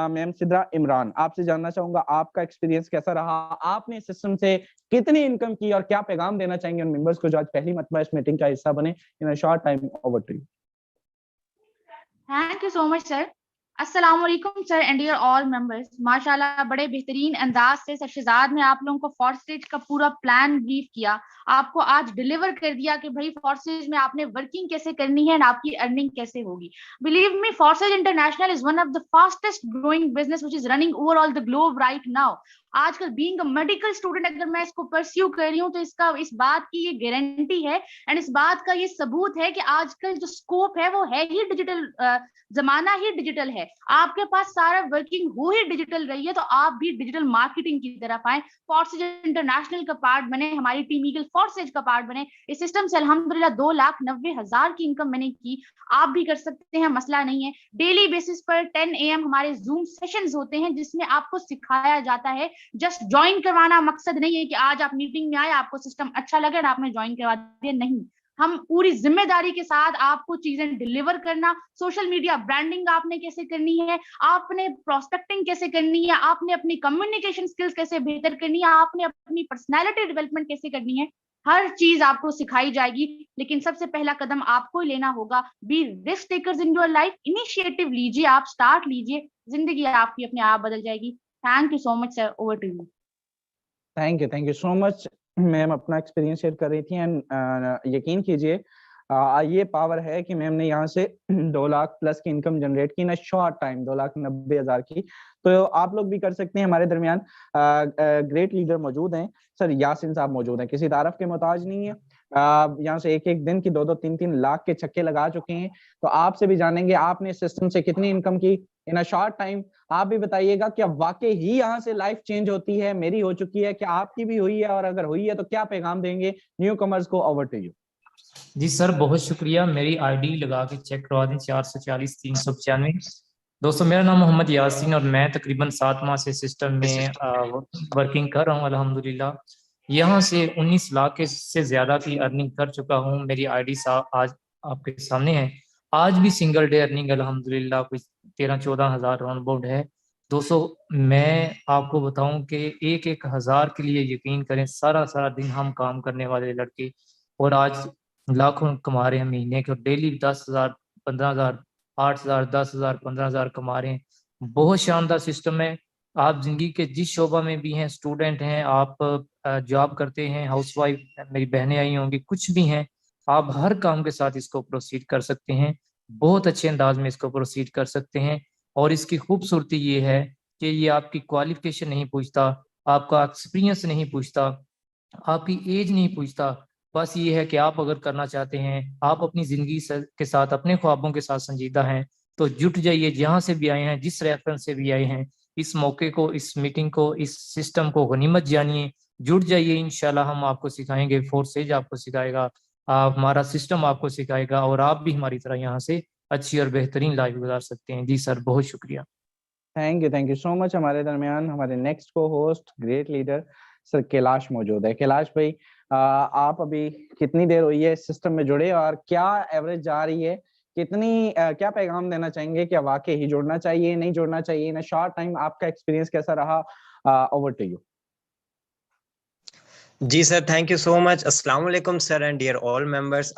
मैम सिद्रा इमरान। आपसे जानना चाहूंगा आपका एक्सपीरियंस कैसा रहा, आपने सिस्टम से कितनी इनकम की और क्या पैगाम देना चाहेंगे उन मेंबर्स को जो आज पहली मर्तबा इस मीटिंग का हिस्सा बने। In a short time, over to you. Thank you so much, sir. अस्सलाम वालेकुम sir and dear all members. माशाल्लाह बड़े बेहतरीन अंदाज से सर शहजाद ने आप लोगों को फॉरस्टेज का पूरा प्लान ब्रीफ किया, आपको आज डिलीवर कर दिया कि भाई फॉरस्टेज में आपने वर्किंग कैसे करनी है और आपकी अर्निंग कैसे होगी। Believe me, Forestage international is one of the fastest growing business which is running overall the globe right now. आजकल बीइंग अ मेडिकल स्टूडेंट अगर मैं इसको परस्यू कर रही हूँ तो इस बात की ये गारंटी है एंड इस बात का ये सबूत है कि आजकल जो स्कोप है वो है ही डिजिटल, जमाना ही डिजिटल है। आपके पास सारा वर्किंग हो ही डिजिटल रही है तो आप भी डिजिटल मार्केटिंग की तरफ आए, फॉरस्टेज इंटरनेशनल का पार्ट बने, हमारी टीम ईगल फॉरस्टेज का पार्ट बने। इस सिस्टम से अल्हम्दुलिल्लाह 2,90,000 की इनकम मैंने की, आप भी कर सकते हैं, मसला नहीं है। डेली बेसिस पर 10 AM हमारे जूम सेशंस होते हैं जिसमें आपको सिखाया जाता है। जस्ट ज्वाइन करवाना मकसद नहीं है कि आज आप मीटिंग में आए, आपको सिस्टम अच्छा लगे और आपने ज्वाइन करवा दिया, नहीं। हम पूरी जिम्मेदारी के साथ आपको चीजें डिलीवर करना, सोशल मीडिया ब्रांडिंग आपने कैसे करनी है, आपने प्रोस्पेक्टिंग कैसे करनी है, आपने अपनी कम्युनिकेशन स्किल्स कैसे बेहतर करनी है, आपने अपनी पर्सनैलिटी डेवलपमेंट कैसे करनी है, हर चीज आपको सिखाई जाएगी। लेकिन सबसे पहला कदम आपको ही लेना होगा। Be risk takers in your life, initiative लीजिए, आप स्टार्ट लीजिए, जिंदगी आपकी अपने आप बदल जाएगी। Thank you so much sir, over to you. Thank you so much ma'am, अपना एक्सपीरियंस शेयर कर रही थी एंड यकीन कीजिए ये पावर है कि मैम ने यहाँ से 2 लाख प्लस की इनकम जनरेट की इन शॉर्ट टाइम, 2,90,000 की। तो आप लोग भी कर सकते हैं। हमारे दरमियान ग्रेट लीडर मौजूद हैं, सर यासिन साहब मौजूद हैं, किसी तारफ के मोहताज नहीं है। यहाँ से एक दिन की 2-2, 3-3 लाख के छक्के लगा चुके हैं। तो आपसे भी जानेंगे आपने इस सिस्टम से कितनी इनकम की इन अ शॉर्ट टाइम। आप भी बताइएगा क्या वाकई ही यहाँ से लाइफ चेंज होती है? मेरी हो चुकी है, क्या आपकी भी हुई है? और अगर हुई है तो क्या पैगाम देंगे न्यू कमर्स को? Over to you. जी सर, बहुत शुक्रिया। मेरी आईडी लगा के चेक करवा दें, 440-395। दोस्तों, मेरा नाम मोहम्मद यासीन और मैं तकरीबन 7 माह से सिस्टम में वर्किंग कर रहा हूँ अल्हम्दुलिल्लाह। यहाँ से 19 लाख से ज़्यादा की अर्निंग कर चुका हूँ। मेरी आईडी आज आपके सामने है। आज भी सिंगल डे अर्निंग अल्हम्दुलिल्लाह कुछ 13-14 हज़ार राउंड अबाउट है। दोस्तों, मैं आपको बताऊं कि 1-1 हज़ार के लिए यकीन करें, सारा दिन हम काम करने वाले लड़के और आज लाखों कमा रहे हैं महीने के, और डेली 10,000, 15,000, 8,000, 10,000, 15,000 कमा रहे हैं। बहुत शानदार सिस्टम है। आप जिंदगी के जिस शोबा में भी हैं, स्टूडेंट हैं, आप जॉब करते हैं, हाउसवाइफ, मेरी बहनें आई होंगी, कुछ भी हैं, आप हर काम के साथ इसको प्रोसीड कर सकते हैं। बहुत अच्छे अंदाज में इसको प्रोसीड कर सकते हैं। और इसकी खूबसूरती ये है कि ये आपकी क्वालिफिकेशन नहीं पूछता, आपका एक्सपीरियंस नहीं पूछता, आपकी एज नहीं पूछता। बस ये है कि आप अगर करना चाहते हैं, आप अपनी जिंदगी के साथ, अपने ख्वाबों के साथ संजीदा हैं, तो जुट जाइए। जहाँ से भी आए हैं, जिस रेफरेंस से भी आए हैं, इस मौके को, इस मीटिंग को, इस सिस्टम को गनीमत जानिए, जुट जाइए। इंशाल्लाह हम आपको सिखाएंगे, फोर्सेज आपको सिखाएगा, हमारा सिस्टम आपको सिखाएगा, और आप भी हमारी तरह यहाँ से अच्छी और बेहतरीन लाइफ गुजार सकते हैं। जी सर, बहुत शुक्रिया। Thank you so much. हमारे दरमियान हमारे नेक्स्ट को host great leader sir Kailash मौजूद है। कैलाश भाई, आप अभी कितनी देर हुई है इस सिस्टम में जुड़े और क्या एवरेज जा रही है? क्या पैगाम देना चाहेंगे? क्या वाकई ही जुड़ना चाहिए, नहीं जुड़ना चाहिए? इन शॉर्ट टाइम आपका एक्सपीरियंस कैसा रहा? Over to you. जी sir, thank you so much. अस्सलाम वालेकुम sir and dear all members.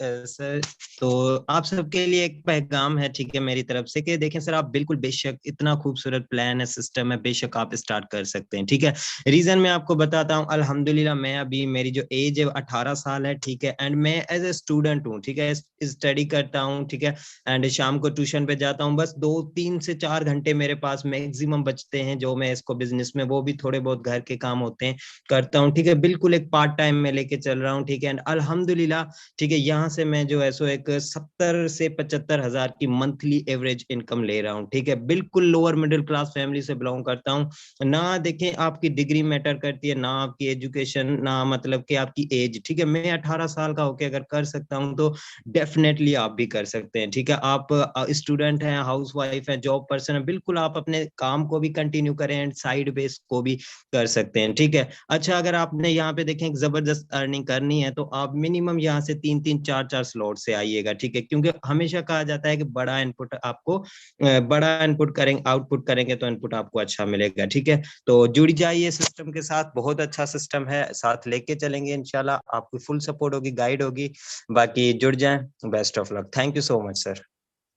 Sir, तो आप सबके लिए एक पैगाम है, ठीक है, मेरी तरफ से, कि देखें सर, आप बिल्कुल बेशक, इतना खूबसूरत प्लान है, सिस्टम है, बेशक आप स्टार्ट कर सकते हैं, ठीक है। रीजन मैं आपको बताता हूँ। अल्हम्दुलिल्लाह मैं अभी, मेरी जो एज है 18 साल है, ठीक है, एंड मैं एज ए स्टूडेंट हूँ, ठीक है, स्टडी करता हूँ, ठीक है, एंड शाम को ट्यूशन पे जाता हूँ। बस 2-3 से 4 घंटे मेरे पास मैक्सिमम बचते हैं, जो मैं इसको बिजनेस में, वो भी थोड़े बहुत घर के काम होते हैं, करता हूँ, ठीक है। बिल्कुल एक पार्ट टाइम में लेके चल रहा हूँ, ठीक है। एंड अल्हम्दुलिल्लाह, ठीक है, यहाँ से मैं जो है सो एक 70 से 75 हज़ार की मंथली एवरेज इनकम ले रहा हूँ, ठीक है। बिल्कुल लोअर मिडिल क्लास फैमिली से बिलोंग करता हूँ। ना देखें आपकी डिग्री मैटर करती है, ना आपकी एजुकेशन, ना मतलब कि आपकी एज, ठीक है। मैं 18 साल का होके अगर कर सकता हूँ तो डेफिनेटली आप भी कर सकते हैं, ठीक है। आप स्टूडेंट हैं, हाउस वाइफ है, जॉब पर्सन है, बिल्कुल आप अपने काम को भी कंटिन्यू करें एंड साइड बेस को भी कर सकते हैं, ठीक है। अच्छा, अगर आपने यहाँ पे देखें एक जबरदस्त अर्निंग करनी है तो आप मिनिमम यहाँ से 3-3, 4-4 स्लॉट से आइएगा, ठीक है, क्योंकि हमेशा कहा जाता है कि बड़ा इनपुट आपको, बड़ा इनपुट करेंगे, आउटपुट करेंगे तो इनपुट आपको अच्छा मिलेगा, ठीक है। तो जुड़ जाइए सिस्टम के साथ, बहुत अच्छा सिस्टम है, साथ लेके चलेंगे इंशाल्लाह, आपकी फुल सपोर्ट होगी, गाइड होगी। बाकी जुड़ जाएं। Best of luck. Thank you so much sir.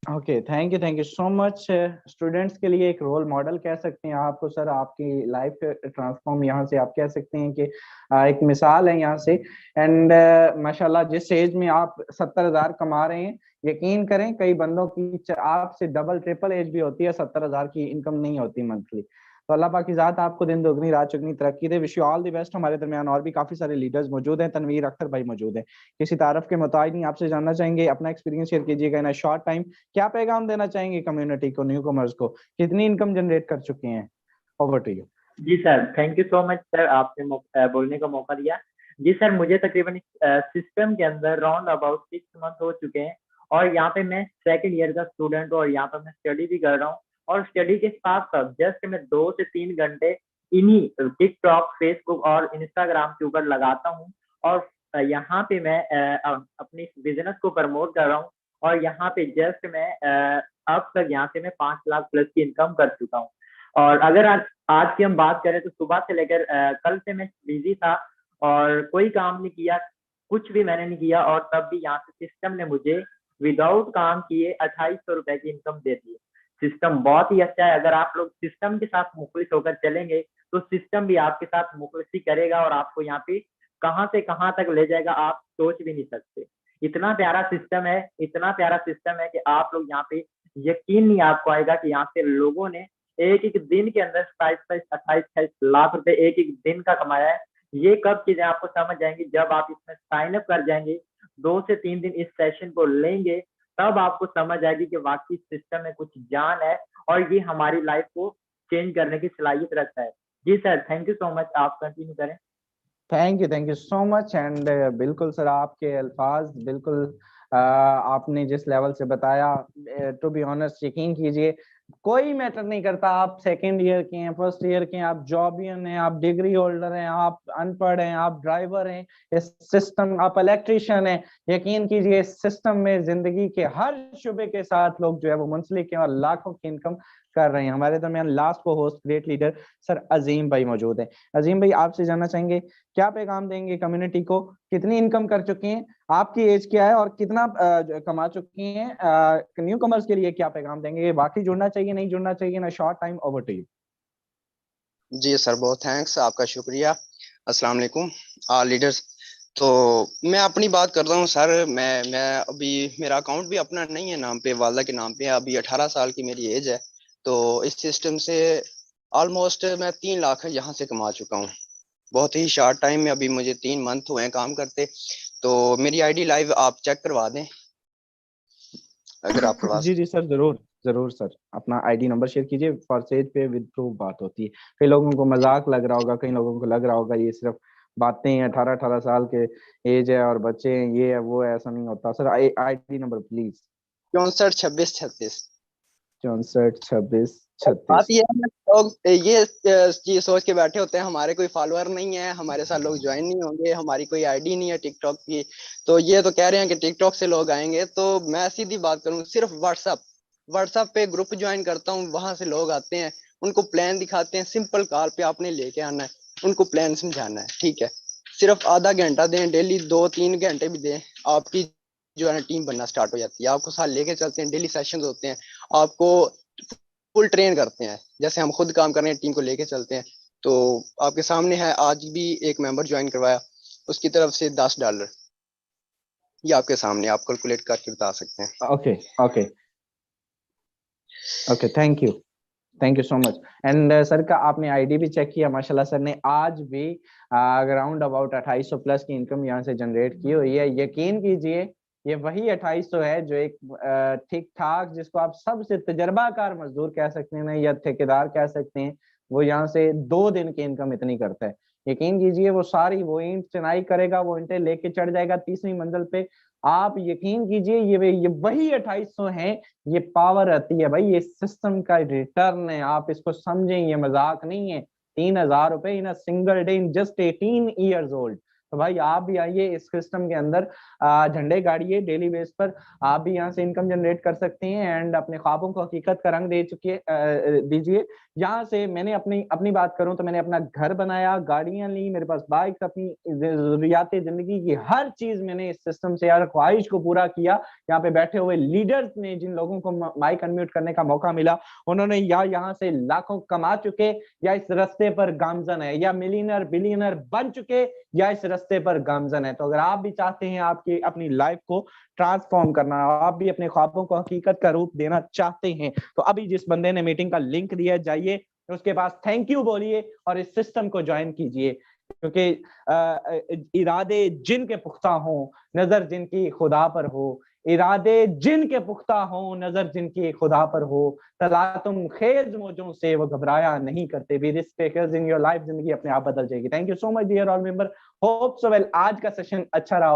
Okay, thank you so much. Students के लिए एक रोल मॉडल कह सकते हैं आपको सर, आपकी लाइफ ट्रांसफॉर्म यहाँ से आप कह सकते हैं कि एक मिसाल है यहाँ से। एंड माशाल्लाह जिस एज में आप 70,000 कमा रहे हैं, यकीन करें कई बंदों की आपसे डबल ट्रिपल एज भी होती है, 70,000 की इनकम नहीं होती मंथली। तो अल्लाह पाक की जात आपको दिन दोगुनी रात चौगुनी तरक्की दे। Wish you all the best. हमारे दरमियान और भी काफी सारे लीडर्स मौजूद हैं। तनवीर अख्तर भाई मौजूद हैं। किसी तारफ के मुताबिक नहीं, आपसे जानना चाहेंगे, अपना एक्सपीरियंस शेयर कीजिएगा इन शॉर्ट टाइम। क्या पैगाम देना चाहेंगे कम्युनिटी को, न्यू कमर्स को, कितनी इनकम जनरेट कर चुके हैं? Over to you. जी sir, thank you so much sir, आपने बोलने का मौका दिया। जी सर, मुझे तकरीबन सिस्टम के अंदर राउंड अबाउट 6 मंथ हो चुके हैं और यहाँ पे मैं सेकंड ईयर का स्टूडेंट हूँ और यहाँ पे मैं स्टडी भी कर रहा हूँ। और स्टडी के साथ साथ जस्ट मैं 2 से 3 घंटे इन्हीं टिकटॉक, फेसबुक और इंस्टाग्राम के ऊपर लगाता हूँ और यहाँ पे मैं अपनी बिजनेस को प्रमोट कर रहा हूँ। और यहाँ पे जस्ट मैं अब तक यहाँ से मैं 5 लाख प्लस की इनकम कर चुका हूँ। और अगर आज की हम बात करें तो सुबह से लेकर कल से मैं बिजी था और कोई काम नहीं किया, कुछ भी मैंने नहीं किया और तब भी यहाँ से सिस्टम ने मुझे विदाउट काम किए 2800 रुपए की इनकम दे दी। सिस्टम बहुत ही अच्छा है। अगर आप लोग सिस्टम के साथ मुखलिस होकर चलेंगे तो सिस्टम भी आपके साथ मुखलिसी करेगा और आपको यहाँ पे कहाँ से कहाँ तक ले जाएगा आप सोच भी नहीं सकते। इतना प्यारा सिस्टम है, इतना प्यारा सिस्टम है कि आप लोग यहाँ पे यकीन नहीं आपको आएगा कि यहाँ पे लोगों ने एक एक दिन के अंदर 27-28 लाख रुपए एक एक दिन का कमाया है। ये कब चीजें आपको समझ जाएंगी, जब आप इसमें साइन अप कर जाएंगे, 2 से 3 दिन इस सेशन को लेंगे, तब आपको समझ आएगी कि वाकई सिस्टम में कुछ जान है और ये हमारी लाइफ को चेंज करने की सलाहियत रखता है। जी sir, thank you so much, आप कंटिन्यू करें। Thank you so much. And बिल्कुल सर, आपके अल्फाज बिल्कुल आपने जिस लेवल से बताया, टू बी ऑनेस्ट यकीन कीजिए कोई मैटर नहीं करता, आप सेकेंड ईयर के हैं, फर्स्ट ईयर के हैं, आप जॉबियन हैं, आप डिग्री होल्डर हैं, आप अनपढ़ हैं, आप ड्राइवर हैं, इस सिस्टम, आप इलेक्ट्रिशियन हैं, यकीन कीजिए इस सिस्टम में जिंदगी के हर शुबे के साथ लोग जो है वो मुंसलिक हैं और लाखों की इनकम कर रहे हैं। हमारे दरमियान लास्ट को होस्ट ग्रेट लीडर सर अजीम भाई मौजूद है। अजीम भाई, आपसे जानना चाहेंगे क्या पैगाम देंगे कम्युनिटी को, कितनी इनकम कर चुके हैं, आपकी एज क्या है और कितना कमा चुकी हैं, न्यू कमर्स के लिए क्या पैगाम देंगे, बाकी जुड़ना चाहिए नहीं जुड़ना चाहिए ना? Short time, over to you. जी सर, बहुत थैंक्स, आपका शुक्रिया। अस्सलाम वालेकुम लीडर्स। तो मैं अपनी बात करता हूँ सर। मैं अभी, मेरा अकाउंट भी अपना नहीं है नाम पे, वालदा के नाम पे है। अभी 18 साल की मेरी एज है। तो इस सिस्टम से ऑलमोस्ट मैं 3 लाख यहाँ से कमा चुका हूँ बहुत ही शॉर्ट टाइम में। अभी मुझे 3 मंथ हुए हैं काम करते। तो मेरी आईडी लाइव आप चेक करवा दें अगर आपके पास। जी सर, जरूर सर, अपना आईडी नंबर शेयर कीजिए। फॉरसेज पे विद प्रूफ बात होती है। कई लोगों को मजाक लग रहा होगा, कई लोगों को लग रहा होगा ये सिर्फ बातें हैं, 18 साल के एज है और बच्चे हैं, ये है वो है, ऐसा नहीं होता सर। ID number please. 64 26 36। 64 26 बात 36। ये है, लोग ये चीज सोच के बैठे होते हैं हमारे कोई फॉलोअर नहीं है, हमारे साथ लोग ज्वाइन नहीं होंगे, हमारी कोई आईडी नहीं है टिकटॉक की। तो ये तो कह रहे हैं कि टिकटॉक से लोग आएंगे। तो मैं सीधी बात करूं, सिर्फ व्हाट्सएप पे ग्रुप ज्वाइन करता हूं, वहां से लोग आते हैं, उनको प्लान दिखाते हैं। सिंपल कॉल पे आपने लेके आना है, उनको प्लान समझाना है, ठीक है। सिर्फ आधा घंटा दें डेली, 2-3 घंटे भी दें, आपकी जो है ना टीम बनना स्टार्ट हो जाती है। आपको साथ लेके चलते हैं, डेली सेशंस होते हैं, आपको फुल ट्रेन करते हैं, जैसे हम खुद काम कर रहे हैं, टीम को लेके चलते हैं। तो आपके सामने है, आज भी एक मेंबर ज्वाइन करवाया, उसकी तरफ से $10, ये आपके सामने, आप कैलकुलेट करके बता सकते हैं। Okay okay okay, thank you so much. And sir का आपने आईडी भी चेक किया, माशाल्लाह सर ने आज भी अराउंड अबाउट 2800 प्लस की इनकम यहाँ से जनरेट की हुई है। यकीन कीजिए ये वही 2800 है जो एक ठीक ठाक, जिसको आप सबसे तजर्बाकार मजदूर कह सकते हैं या ठेकेदार कह सकते हैं, वो यहाँ से 2 दिन की इनकम इतनी करता है। यकीन कीजिए वो सारी, वो ईंट चिनाई करेगा, वो ईंटें लेके चढ़ जाएगा 3वीं मंजिल पे। आप यकीन कीजिए ये वही 2800 है। ये पावर आती है भाई, ये सिस्टम का रिटर्न है, आप इसको समझें, ये मजाक नहीं है। 3,000 रुपए in a single day in just 18 years old. तो भाई आप भी आइए इस सिस्टम के अंदर, झंडे गाड़िए डेली बेस पर, आप भी यहाँ से इनकम जनरेट कर सकते हैं एंड अपने ख्वाबों को हकीकत का रंग दीजिए। यहाँ से मैंने अपनी बात करूं तो मैंने अपना घर बनाया, गाड़ियां ली, मेरे पास बाइक, अपनी जरूरियात जिंदगी की हर चीज मैंने इस सिस्टम से यार ख्वाहिश को पूरा किया। यहाँ पे बैठे हुए लीडर्स ने, जिन लोगों को माइक अनम्यूट करने का मौका मिला, उन्होंने या यहाँ से लाखों कमा चुके, या इस रास्ते पर गामजन है, या मिलियनर बिलियनर बन चुके, या इस रास्ते पर गामजन है। तो अगर आप भी चाहते हैं आपकी अपनी लाइफ को ट्रांसफॉर्म करना, आप भी अपने ख्वाबों को हकीकत का रूप देना चाहते हैं, तो अभी जिस बंदे ने मीटिंग का लिंक दिया है जाइए, उसके पास थैंक यू बोलिए और इस सिस्टम को ज्वाइन कीजिए। क्योंकि इरादे जिनके पुख्ता हों, नजर जिनकी खुदा पर हो, इरादे जिनके पुख्ता हों, नजर जिनकी खुदा पर हो, तला तुम खेज मौजों से वो घबराया नहीं करते, भी risk takers in your life, जिंदगी अपने आप बदल जाएगी। Thank you so much dear all member, hope so well आज का सेशन अच्छा रहा।